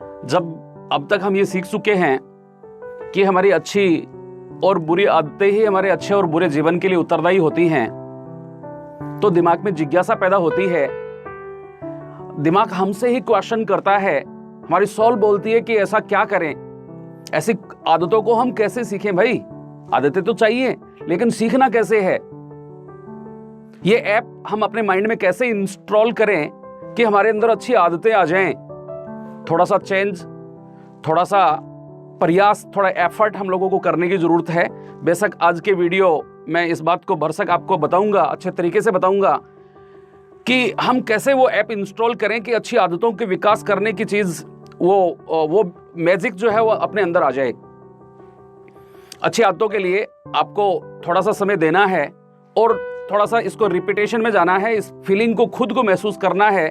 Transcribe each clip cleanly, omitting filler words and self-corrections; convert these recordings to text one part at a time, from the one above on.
जब अब तक हम ये सीख चुके हैं कि हमारी अच्छी और बुरी आदतें ही हमारे अच्छे और बुरे जीवन के लिए उत्तरदायी होती हैं, तो दिमाग में जिज्ञासा पैदा होती है। दिमाग हमसे ही क्वेश्चन करता है, हमारी सोल बोलती है कि ऐसा क्या करें, ऐसी आदतों को हम कैसे सीखें। भाई आदतें तो चाहिए, लेकिन सीखना कैसे है। ये ऐप हम अपने माइंड में कैसे इंस्टॉल करें कि हमारे अंदर अच्छी आदतें आ जाएं। थोड़ा सा चेंज, थोड़ा सा प्रयास, थोड़ा एफर्ट हम लोगों को करने की जरूरत है। बेशक आज के वीडियो मैं इस बात को भरसक आपको बताऊंगा, अच्छे तरीके से बताऊंगा कि हम कैसे वो ऐप इंस्टॉल करें कि अच्छी आदतों के विकास करने की चीज वो मैजिक जो है वो अपने अंदर आ जाए। अच्छी आदतों के लिए आपको थोड़ा सा समय देना है और थोड़ा सा इसको रिपीटेशन में जाना है, इस फीलिंग को खुद को महसूस करना है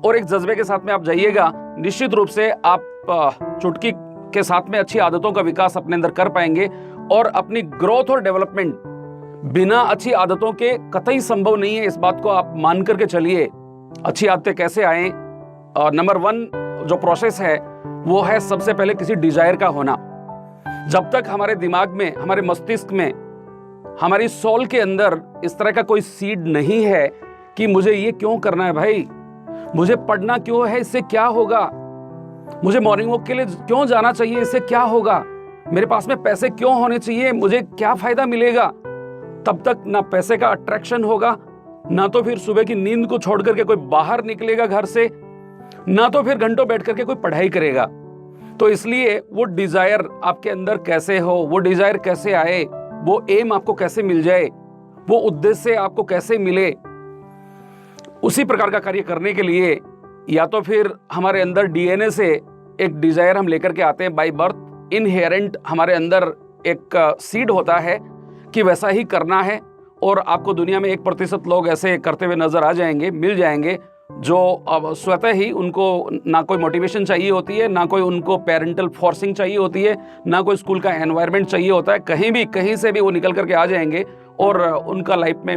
और एक जज्बे के साथ में आप जाइएगा। निश्चित रूप से आप चुटकी के साथ में अच्छी आदतों का विकास अपने अंदर कर पाएंगे और अपनी ग्रोथ और डेवलपमेंट बिना अच्छी आदतों के कतई संभव नहीं है। इस बात को आप मान करके चलिए। अच्छी आदतें कैसे आए? नंबर 1 जो प्रोसेस है वो है सबसे पहले किसी डिजायर का होना। जब तक हमारे दिमाग में, हमारे मस्तिष्क में, हमारी सोल के अंदर इस तरह का कोई सीड नहीं है कि मुझे ये क्यों करना है, भाई मुझे पढ़ना क्यों है, इससे क्या होगा, मुझे मॉर्निंग वॉक के लिए क्यों जाना चाहिए, इससे क्या होगा, मेरे पास में पैसे क्यों होने चाहिए, मुझे क्या फायदा मिलेगा, तब तक ना पैसे का अट्रैक्शन होगा, ना तो फिर सुबह की नींद को छोड़ करके कोई बाहर निकलेगा घर से, ना तो फिर घंटों बैठ करके कोई पढ़ाई करेगा। तो इसलिए वो डिजायर आपके अंदर कैसे हो, वो डिजायर कैसे आए, वो एम आपको कैसे मिल जाए, वो उद्देश्य आपको कैसे मिले, उसी प्रकार का कार्य करने के लिए या तो फिर हमारे अंदर डीएनए से एक डिजायर हम लेकर के आते हैं। बाय बर्थ इनहेरेंट हमारे अंदर एक सीड होता है कि वैसा ही करना है और आपको दुनिया में 1% लोग ऐसे करते हुए नजर आ जाएंगे, मिल जाएंगे, जो अब स्वतः ही उनको ना कोई मोटिवेशन चाहिए होती है, ना कोई उनको पेरेंटल फोर्सिंग चाहिए होती है, ना कोई स्कूल का एनवायरनमेंट चाहिए होता है। कहीं से भी वो निकल करके आ जाएंगे और उनका लाइफ में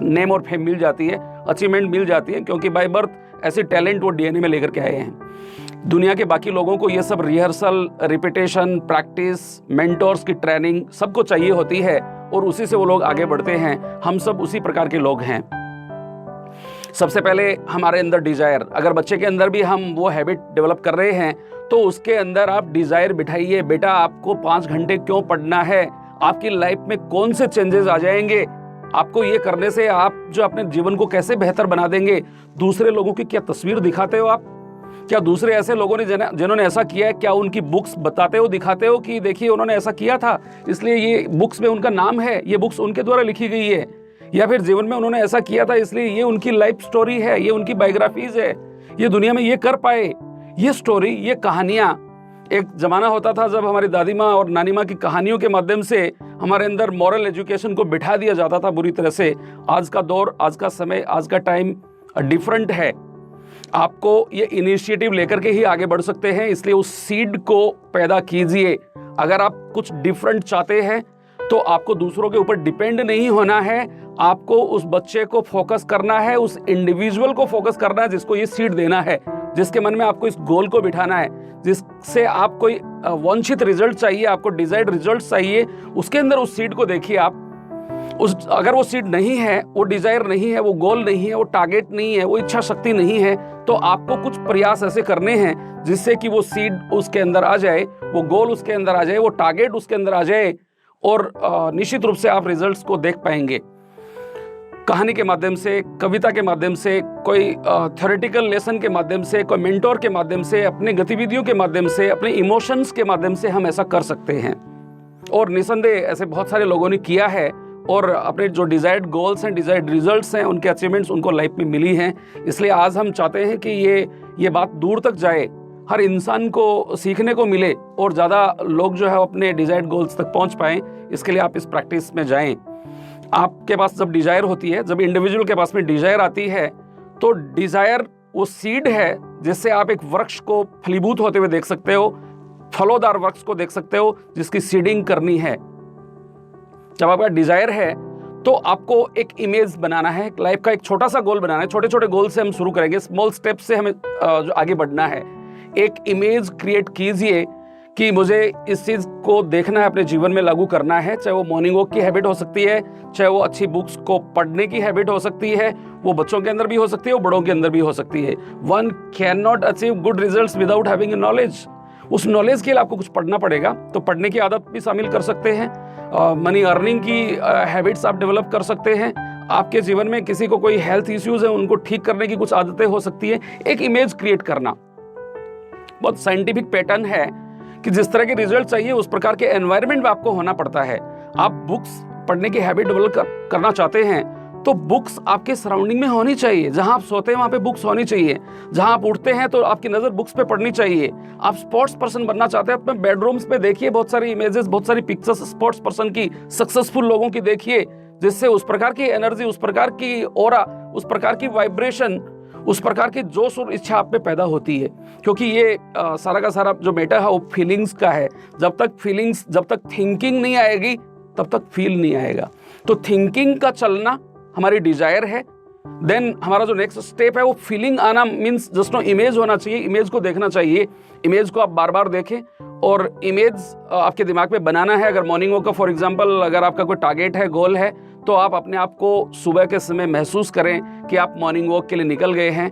नेम और फेम मिल जाती है, अचीवमेंट मिल जाती है, क्योंकि बाय बर्थ ऐसे टैलेंट वो डीएनए में लेकर के आए हैं। दुनिया के बाकी लोगों को ये सब रिहर्सल, रिपीटेशन, प्रैक्टिस, मेंटोर्स की ट्रेनिंग सबको चाहिए होती है और उसी से वो लोग आगे बढ़ते हैं। हम सब उसी प्रकार के लोग हैं। सबसे पहले हमारे अंदर डिजायर, अगर बच्चे के अंदर भी हम वो हैबिट डेवलप कर रहे हैं तो उसके अंदर आप डिजायर बिठाइए। बेटा आपको 5 घंटे क्यों पढ़ना है, आपकी लाइफ में कौन से चेंजेस आ जाएंगे, आपको ये करने से आप जो अपने जीवन को कैसे बेहतर बना देंगे। दूसरे लोगों की क्या तस्वीर दिखाते हो आप, क्या दूसरे ऐसे लोगों ने जिन्होंने ऐसा किया है, क्या उनकी बुक्स बताते हो, दिखाते हो कि देखिए उन्होंने ऐसा किया था इसलिए ये बुक्स में उनका नाम है, ये बुक्स उनके द्वारा लिखी गई है, या फिर जीवन में उन्होंने ऐसा किया था इसलिए ये उनकी लाइफ स्टोरी है, ये उनकी बायोग्राफीज है, ये दुनिया में ये कर पाए। ये स्टोरी, ये कहानियां, एक जमाना होता था जब हमारी दादी माँ और नानी माँ की कहानियों के माध्यम से हमारे अंदर मॉरल एजुकेशन को बिठा दिया जाता था बुरी तरह से। आज का दौर, आज का समय, आज का टाइम डिफरेंट है। आपको ये इनिशिएटिव लेकर के ही आगे बढ़ सकते हैं, इसलिए उस सीड को पैदा कीजिए। अगर आप कुछ डिफरेंट चाहते हैं तो आपको दूसरों के ऊपर डिपेंड नहीं होना है, आपको उस बच्चे को फोकस करना है, उस इंडिविजुअल को फोकस करना है जिसको ये सीड देना है, जिसके मन में आपको इस गोल को बिठाना है, जिससे आप कोई वांछित रिजल्ट चाहिए, आपको डिजायर्ड रिजल्ट चाहिए, उसके अंदर उस सीड को देखिए आप। अगर वो सीड नहीं है, वो डिजायर नहीं है, वो गोल नहीं है, वो टारगेट नहीं है, वो इच्छा शक्ति नहीं है, तो आपको कुछ प्रयास ऐसे करने हैं जिससे कि वो सीड उसके अंदर आ जाए, वो गोल उसके अंदर आ जाए, वो टारगेट उसके अंदर आ जाए और निश्चित रूप से आप रिजल्ट्स को देख पाएंगे। कहानी के माध्यम से, कविता के माध्यम से, कोई थ्योरेटिकल लेसन के माध्यम से, कोई मेंटोर के माध्यम से, अपनी गतिविधियों के माध्यम से, अपने इमोशंस के माध्यम से हम ऐसा कर सकते हैं। और निसंदेह ऐसे बहुत सारे लोगों ने किया है और अपने जो डिजायर्ड गोल्स हैं, डिजायर्ड रिजल्ट्स हैं, उनके अचीवमेंट्स उनको लाइफ में मिली हैं। इसलिए आज हम चाहते हैं कि ये बात दूर तक जाए, हर इंसान को सीखने को मिले और ज़्यादा लोग जो है अपने डिजायर्ड गोल्स तक पहुंच पाएं। इसके लिए आप इस प्रैक्टिस में जाएं। आपके पास जब डिजायर होती है, जब इंडिविजुअल के पास में डिजायर आती है, तो डिजायर वो सीड है जिससे आप एक वृक्ष को फलीभूत होते हुए देख सकते हो, फलोदार वृक्ष को देख सकते हो जिसकी सीडिंग करनी है। जब आपका डिजायर है तो आपको एक इमेज बनाना है, लाइफ का एक छोटा सा गोल बनाना है। छोटे छोटे गोल से हम शुरू करेंगे, स्मॉल स्टेप से हमें जो आगे बढ़ना है। एक इमेज क्रिएट कीजिए कि मुझे इस चीज़ को देखना है, अपने जीवन में लागू करना है। चाहे वो मॉर्निंग वॉक की हैबिट हो सकती है, चाहे वो अच्छी बुक्स को पढ़ने की हैबिट हो सकती है, वो बच्चों के अंदर भी हो सकती है, वो बड़ों के अंदर भी हो सकती है। One can not achieve good results without having a knowledge. उस नॉलेज के लिए आपको कुछ पढ़ना पड़ेगा, तो पढ़ने की आदत भी शामिल कर सकते हैं। मनी अर्निंग की हैबिट्स आप डेवलप कर सकते हैं। आपके जीवन में किसी को कोई हेल्थ इश्यूज है, उनको ठीक करने की कुछ आदतें हो सकती है। एक इमेज क्रिएट करना बहुत साइंटिफिक पैटर्न है कि जिस तरह के रिजल्ट चाहिए उस प्रकार के एनवायरनमेंट में आपको होना पड़ता है। आप बुक्स पढ़ने की हैबिट डेवलप करना चाहते हैं तो बुक्स आपके सराउंडिंग में होनी चाहिए। जहां आप सोते हैं वहां पे बुक्स होनी चाहिए। जहां आप उठते हैं तो आपकी नजर बुक्स पे पड़नी चाहिए। आप स्पोर्ट्स पर्सन बनना चाहते हैं, अपने बेडरूम्स पे देखिए बहुत सारी इमेजेस, बहुत सारी पिक्चर्स स्पोर्ट्स पर्सन की, सक्सेसफुल लोगों की देखिए, जिससे उस प्रकार की एनर्जी, उस प्रकार की ऑरा, उस प्रकार की वाइब्रेशन, उस प्रकार की जोश और इच्छा आप में पैदा होती है। क्योंकि ये सारा का सारा जो मैटर है वो फीलिंग्स का है। जब तक थिंकिंग नहीं आएगी तब तक फील नहीं आएगा। तो थिंकिंग का चलना हमारी डिजायर है। देन हमारा जो नेक्स्ट स्टेप है वो फीलिंग आना, मीन्स जस्ट नो इमेज होना चाहिए। इमेज को देखना चाहिए। इमेज को आप बार बार देखें और इमेज आपके दिमाग में बनाना है। अगर मॉर्निंग वॉक का फॉर एग्जांपल अगर आपका कोई टारगेट है, गोल है, तो आप अपने आप को सुबह के समय महसूस करें कि आप मॉर्निंग वॉक के लिए निकल गए हैं।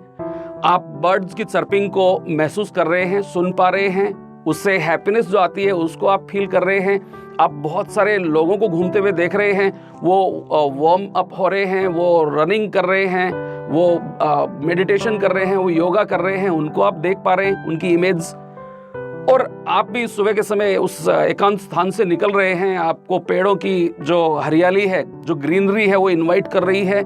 आप बर्ड्स की चर्पिंग को महसूस कर रहे हैं, सुन पा रहे हैं, उससे हैप्पीनेस जो आती है उसको आप फील कर रहे हैं। आप बहुत सारे लोगों को घूमते हुए देख रहे हैं, वो वार्म अप हो रहे हैं, वो रनिंग कर रहे हैं, वो मेडिटेशन कर रहे हैं, वो योगा कर रहे हैं, उनको आप देख पा रहे हैं, उनकी इमेज। और आप भी सुबह के समय उस एकांत स्थान से निकल रहे हैं। आपको पेड़ों की जो हरियाली है, जो ग्रीनरी है, वो इन्वाइट कर रही है।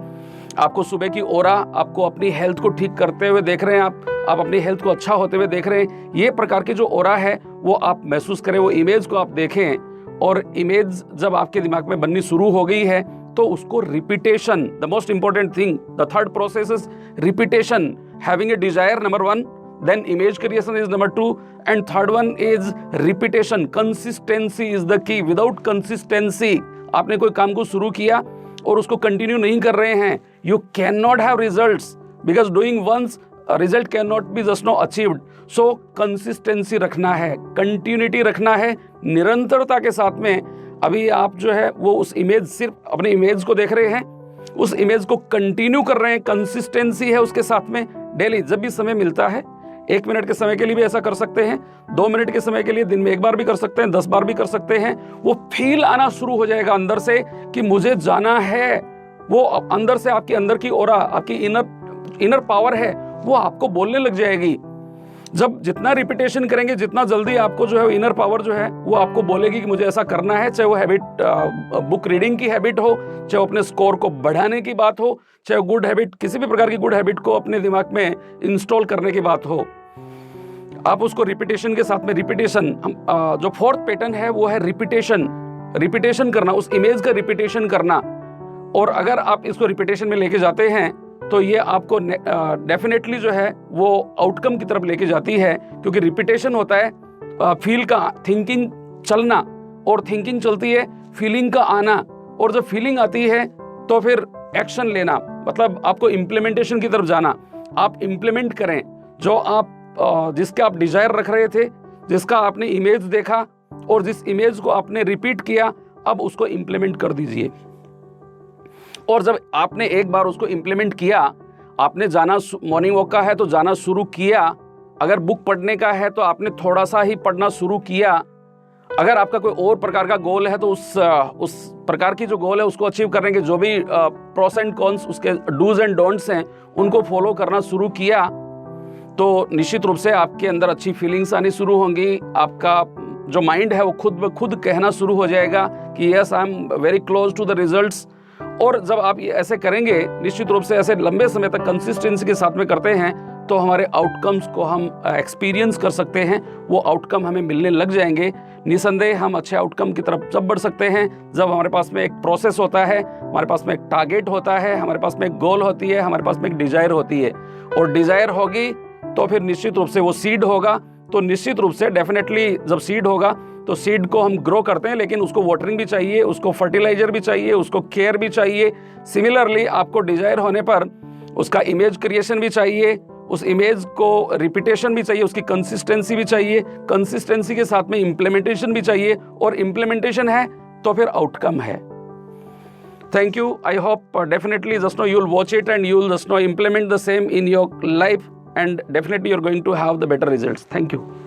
आपको सुबह की ओरा, आपको अपनी हेल्थ को ठीक करते हुए देख रहे हैं, आप अपनी हेल्थ को अच्छा होते हुए देख रहे हैं। ये प्रकार की जो ओरा है वो आप महसूस करें, वो इमेज को आप देखें। और इमेज जब आपके दिमाग में बननी शुरू हो गई है तो उसको repetition, the most important thing, the third process is repetition. Having a Dzire, number 1, then image creation is number 2, and third one is repetition. Consistency is the key. Without consistency, आपने कोई काम को शुरू किया और उसको कंटिन्यू नहीं कर रहे हैं, you cannot have results, because doing once result cannot be just now achieved. So consistency रखना है, continuity रखना है, निरंतरता के साथ में। अभी आप जो है वो उस इमेज, सिर्फ अपने इमेज को देख रहे हैं, उस इमेज को कंटिन्यू कर रहे हैं, कंसिस्टेंसी है उसके साथ में। डेली जब भी समय मिलता है, 1 मिनट के समय के लिए भी ऐसा कर सकते हैं, 2 मिनट के समय के लिए दिन में 1 बार भी कर सकते हैं, 10 बार भी कर सकते हैं। वो फील आना शुरू हो जाएगा अंदर से कि मुझे जाना है। वो अंदर से आपकी अंदर की ओरा, आपकी इनर पावर है, वो आपको बोलने लग जाएगी। जब जितना रिपीटेशन करेंगे, जितना जल्दी आपको जो है इनर पावर जो है वो आपको बोलेगी कि मुझे ऐसा करना है। चाहे वो हैबिट बुक रीडिंग की हैबिट हो, चाहे अपने स्कोर को बढ़ाने की बात हो, चाहे गुड हैबिट, किसी भी प्रकार की गुड हैबिट को अपने दिमाग में इंस्टॉल करने की बात हो, आप उसको रिपीटेशन के साथ में, रिपीटेशन जो फोर्थ पैटर्न है वो है रिपीटेशन करना, उस इमेज का रिपीटेशन करना। और अगर आप इसको रिपीटेशन में लेके जाते हैं तो ये आपको डेफिनेटली जो है वो आउटकम की तरफ लेके जाती है। क्योंकि रिपीटेशन होता है फील का, थिंकिंग चलना, और थिंकिंग चलती है फीलिंग का आना, और जब फीलिंग आती है तो फिर एक्शन लेना, मतलब आपको इम्प्लीमेंटेशन की तरफ जाना। आप इम्प्लीमेंट करें जो आप जिसका आप डिजायर रख रहे थे, जिसका आपने इमेज देखा और जिस इमेज को आपने रिपीट किया, अब उसको इम्प्लीमेंट कर दीजिए। और जब आपने एक बार उसको इम्प्लीमेंट किया, आपने जाना, मॉर्निंग वॉक का है तो जाना शुरू किया, अगर बुक पढ़ने का है तो आपने थोड़ा सा ही पढ़ना शुरू किया, अगर आपका कोई और प्रकार का गोल है तो उस प्रकार की जो गोल है उसको अचीव करने के जो भी प्रोस एंड कॉन्स, उसके डूज एंड डोंट्स हैं, उनको फॉलो करना शुरू किया, तो निश्चित रूप से आपके अंदर अच्छी फीलिंग्स आनी शुरू होंगी। आपका जो माइंड है वो खुद ब खुद कहना शुरू हो जाएगा कि yes, I am very close to the results. और जब आप ये ऐसे करेंगे, निश्चित रूप से ऐसे लंबे समय तक कंसिस्टेंसी के साथ में करते हैं, तो हमारे आउटकम्स को हम एक्सपीरियंस कर सकते हैं, वो आउटकम हमें मिलने लग जाएंगे। निसंदेह हम अच्छे आउटकम की तरफ जब बढ़ सकते हैं जब हमारे पास में एक प्रोसेस होता है, हमारे पास में एक टारगेट होता है, हमारे पास में एक गोल होती है, हमारे पास में एक डिजायर होती है। और डिजायर होगी तो फिर निश्चित रूप से वो सीड होगा। तो निश्चित रूप से डेफिनेटली जब सीड होगा तो सीड को हम ग्रो करते हैं, लेकिन उसको वाटरिंग भी चाहिए, उसको फर्टिलाइजर भी चाहिए, उसको केयर भी चाहिए। सिमिलरली आपको डिजायर होने पर उसका इमेज क्रिएशन भी चाहिए, उस इमेज को रिपीटेशन भी चाहिए, उसकी कंसिस्टेंसी भी चाहिए, कंसिस्टेंसी के साथ में इम्प्लीमेंटेशन भी चाहिए, और इम्प्लीमेंटेशन है तो फिर आउटकम है। Thank you. I hope definitely just now you'll watch it and you'll just now implement the same in your life, and definitely you're going to have the better results. Thank you.